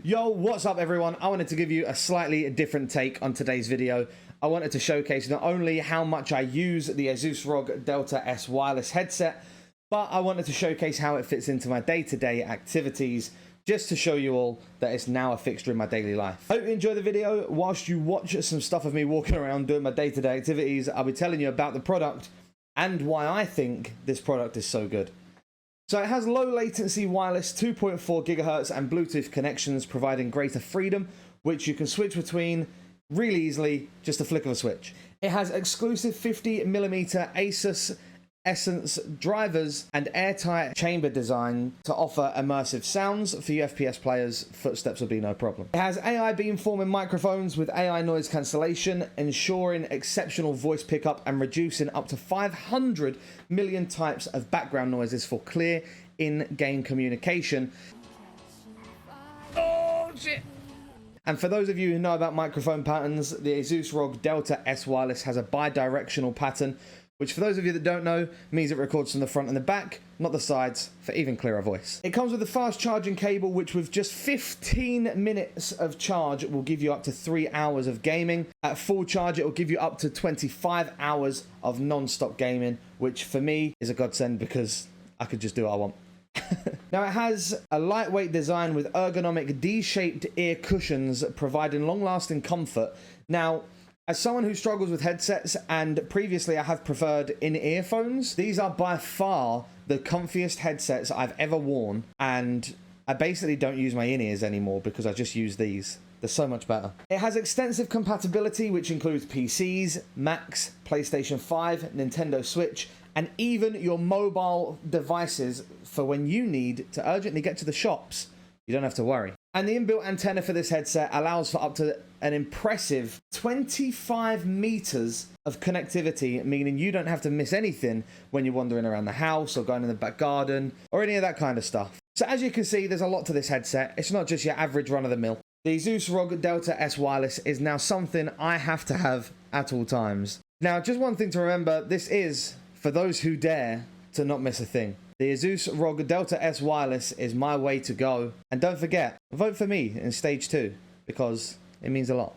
Yo, what's up everyone? I wanted to give you a slightly different take on today's video. I wanted to showcase not only how much I use the ASUS ROG Delta S wireless headset, but I wanted to showcase how it fits into my day-to-day activities, just to show you all that it's now a fixture in my daily life. Hope you enjoy the video. Whilst you watch some stuff of me walking around doing my day-to-day activities, I'll be telling you about the product and why I think this product is so good. So it has low latency wireless 2.4 gigahertz and Bluetooth connections, providing greater freedom, which you can switch between really easily, just a flick of a switch. It has exclusive 50mm ASUS Essence drivers and airtight chamber design to offer immersive sounds. For you FPS players, footsteps will be no problem. It has AI beamforming microphones with AI noise cancellation, ensuring exceptional voice pickup and reducing up to 500 million types of background noises for clear in-game communication. Oh shit! And for those of you who know about microphone patterns, the ASUS ROG Delta S wireless has a bi-directional pattern, which for those of you that don't know, means it records from the front and the back, not the sides, for even clearer voice. It comes with a fast charging cable, which with just 15 minutes of charge will give you up to 3 hours of gaming. At full charge, it will give you up to 25 hours of non-stop gaming, which for me is a godsend because I could just do what I want. Now it has a lightweight design with ergonomic D-shaped ear cushions, providing long-lasting comfort. Now, as someone who struggles with headsets, and previously I have preferred in-ear phones, these are by far the comfiest headsets I've ever worn, and I basically don't use my in-ears anymore because I just use these. They're so much better. It has extensive compatibility, which includes PCs, Macs, PlayStation 5, Nintendo Switch, and even your mobile devices for when you need to urgently get to the shops. You don't have to worry. And the inbuilt antenna for this headset allows for up to an impressive 25 meters of connectivity, meaning you don't have to miss anything when you're wandering around the house or going in the back garden or any of that kind of stuff. So as you can see, there's a lot to this headset. It's not just your average run-of-the-mill. The ASUS ROG Delta S wireless is now something I have to have at all times. Now, just one thing to remember, this is for those who dare to not miss a thing. The ASUS ROG Delta S wireless is my way to go. And don't forget, vote for me in stage 2 because it means a lot.